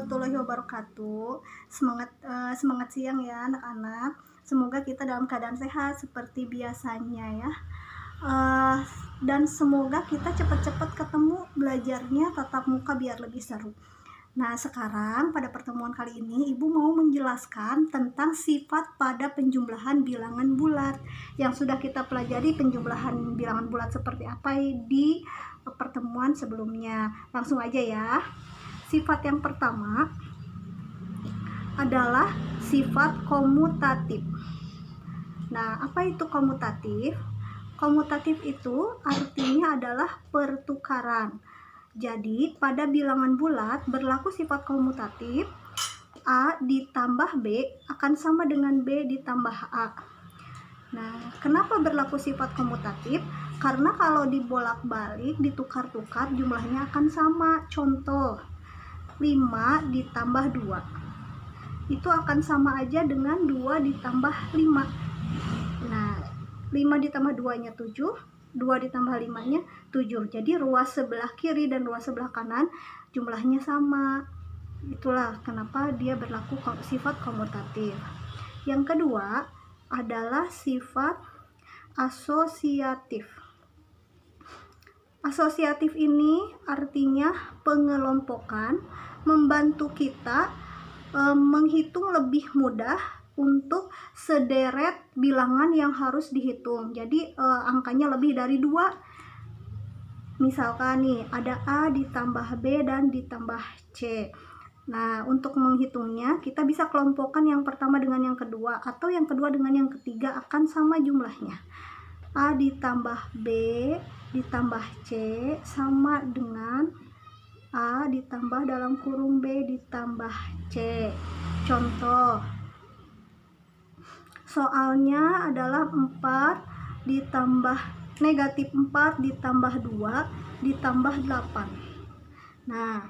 warahmatullahi wabarakatuh. Semangat siang ya anak-anak. Semoga kita dalam keadaan sehat seperti biasanya ya. Dan semoga kita cepat-cepat ketemu belajarnya tatap muka biar lebih seru. Nah, sekarang pada pertemuan kali ini Ibu mau menjelaskan tentang sifat pada penjumlahan bilangan bulat yang sudah kita pelajari penjumlahan bilangan bulat seperti apa di pertemuan sebelumnya. Langsung aja ya. Sifat yang pertama adalah sifat komutatif. Nah, apa itu komutatif? Komutatif itu artinya adalah pertukaran. Jadi, pada bilangan bulat berlaku sifat komutatif, A ditambah B akan sama dengan B ditambah A. Nah, kenapa berlaku sifat komutatif? Karena kalau dibolak-balik, ditukar-tukar, jumlahnya akan sama. Contoh, 5 ditambah 2. Itu akan sama aja dengan 2 ditambah 5. Nah, 5 ditambah 2-nya 7. 2 ditambah 5-nya 7. Jadi ruas sebelah kiri dan ruas sebelah kanan jumlahnya sama. Itulah kenapa dia berlaku sifat komutatif. Yang kedua adalah sifat asosiatif. Asosiatif ini artinya pengelompokan, membantu kita menghitung lebih mudah untuk sederet bilangan yang harus dihitung. Jadi angkanya lebih dari 2. Misalkan nih ada A ditambah B dan ditambah C. Nah, untuk menghitungnya kita bisa kelompokkan yang pertama dengan yang kedua atau yang kedua dengan yang ketiga akan sama jumlahnya. A ditambah B ditambah C sama dengan A ditambah dalam kurung B ditambah C. Contoh, soalnya adalah 4 ditambah negatif 4 ditambah 2 ditambah 8. Nah,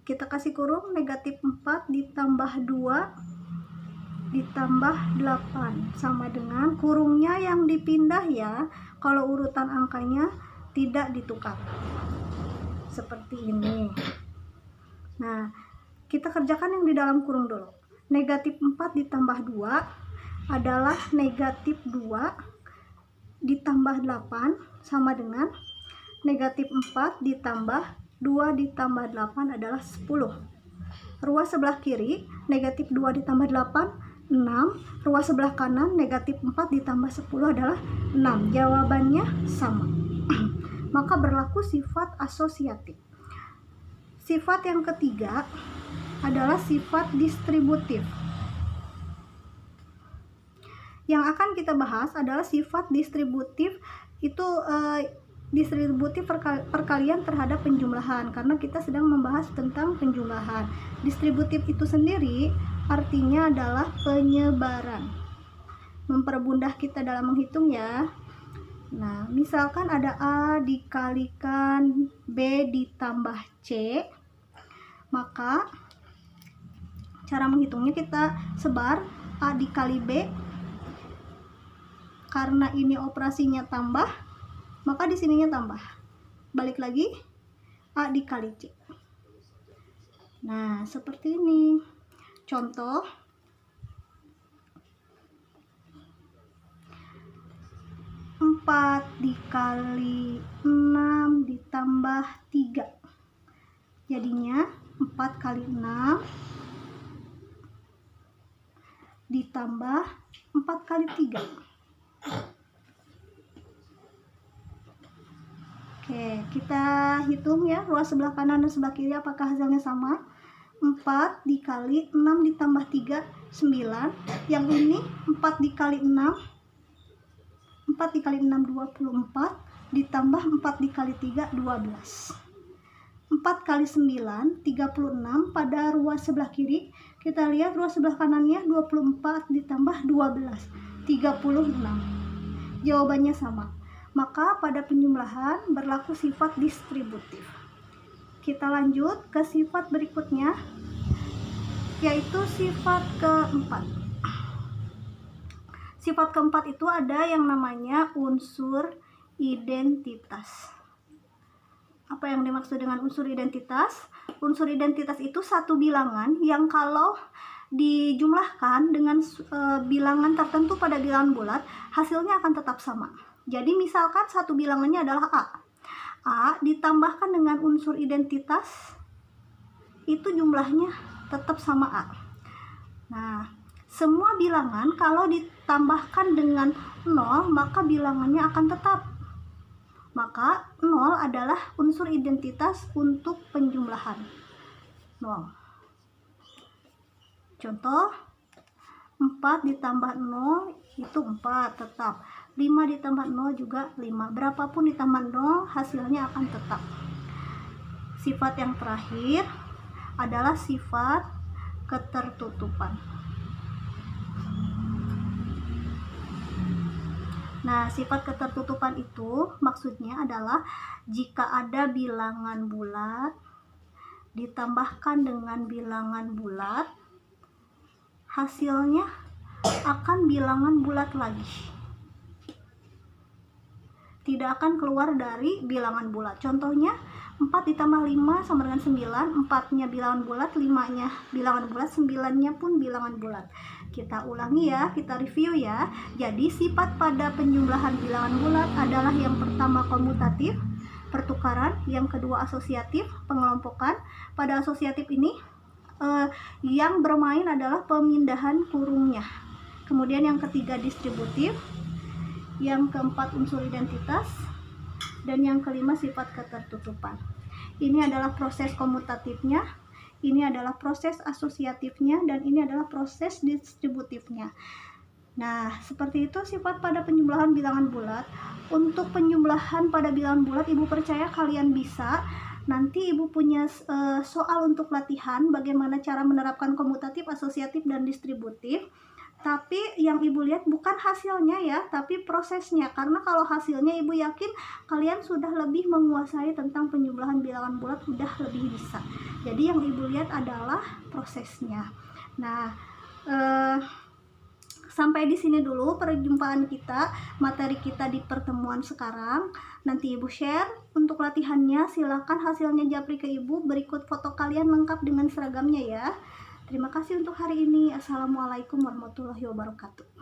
kita kasih kurung negatif 4 ditambah 2 ditambah 8 sama dengan kurungnya yang dipindah ya. Kalau urutan angkanya tidak ditukar. Seperti ini. Nah, kita kerjakan yang di dalam kurung dulu. Negatif 4 ditambah 2 adalah negatif 2 ditambah 8 sama dengan negatif 4 ditambah 2 ditambah 8 adalah 10. Ruas sebelah kiri negatif 2 ditambah 8 6. Ruas sebelah kanan negatif 4 ditambah 10 adalah 6. Jawabannya sama. Maka berlaku sifat asosiatif. Sifat yang ketiga adalah sifat distributif. Yang akan kita bahas adalah sifat distributif, itu distributif perkalian terhadap penjumlahan, karena kita sedang membahas tentang penjumlahan. Distributif itu sendiri artinya adalah penyebaran, mempermudah kita dalam menghitung ya. Nah, misalkan ada A dikalikan B ditambah C, maka cara menghitungnya kita sebar A dikali B. Karena ini operasinya tambah, maka di sininya tambah. Balik lagi, A dikali C. Nah, seperti ini. Contoh, empat dikali 6 ditambah 3. Jadinya 4 kali 6 ditambah 4 kali 3. Oke, kita hitung ya, ruas sebelah kanan dan sebelah kiri apakah hasilnya sama. 4 dikali 6 ditambah 3, 9. Yang ini 4 dikali 6, 4 dikali 6, 24. Ditambah 4 dikali 3, 12. 4 kali 9, 36. Pada ruas sebelah kiri, kita lihat ruas sebelah kanannya 24 ditambah 12, 36. Jawabannya sama. Maka pada penjumlahan berlaku sifat distributif. Kita lanjut ke sifat berikutnya, yaitu sifat keempat. Sifat keempat itu ada yang namanya unsur identitas. Apa yang dimaksud dengan unsur identitas? Unsur identitas itu satu bilangan yang kalau dijumlahkan dengan bilangan tertentu pada bilangan bulat, hasilnya akan tetap sama. Jadi misalkan satu bilangannya adalah A. A ditambahkan dengan unsur identitas, itu jumlahnya tetap sama A. Nah, semua bilangan kalau ditambahkan dengan 0, maka bilangannya akan tetap. Maka 0 adalah unsur identitas untuk penjumlahan. 0. Contoh, 4 ditambah 0 itu 4 tetap. 5 ditambah 0 juga 5. Berapapun ditambah 0, hasilnya akan tetap. Sifat yang terakhir adalah sifat ketertutupan. Nah, sifat ketertutupan itu maksudnya adalah jika ada bilangan bulat ditambahkan dengan bilangan bulat, hasilnya akan bilangan bulat lagi. Tidak akan keluar dari bilangan bulat. Contohnya, 4 ditambah 5 sama dengan 9. 4-nya bilangan bulat, 5-nya bilangan bulat, 9-nya pun bilangan bulat. Kita ulangi ya, kita review ya. Jadi sifat pada penjumlahan bilangan bulat adalah yang pertama komutatif, pertukaran, yang kedua asosiatif, pengelompokan. Pada asosiatif ini yang bermain adalah pemindahan kurungnya. Kemudian yang ketiga distributif, yang keempat unsur identitas, dan yang kelima sifat ketertutupan. Ini adalah proses komutatifnya, ini adalah proses asosiatifnya, dan ini adalah proses distributifnya. Nah, seperti itu sifat pada penjumlahan bilangan bulat. Untuk penjumlahan pada bilangan bulat, Ibu percaya kalian bisa. Nanti Ibu punya soal untuk latihan bagaimana cara menerapkan komutatif, asosiatif, dan distributif. Tapi yang Ibu lihat bukan hasilnya ya, tapi prosesnya. Karena kalau hasilnya Ibu yakin kalian sudah lebih menguasai tentang penjumlahan bilangan bulat, sudah lebih bisa. Jadi yang Ibu lihat adalah prosesnya. Nah, sampai di sini dulu perjumpaan kita, materi kita di pertemuan sekarang. Nanti Ibu share untuk latihannya. Silakan hasilnya japri ke Ibu. Berikut foto kalian lengkap dengan seragamnya ya. Terima kasih untuk hari ini. Assalamualaikum warahmatullahi wabarakatuh.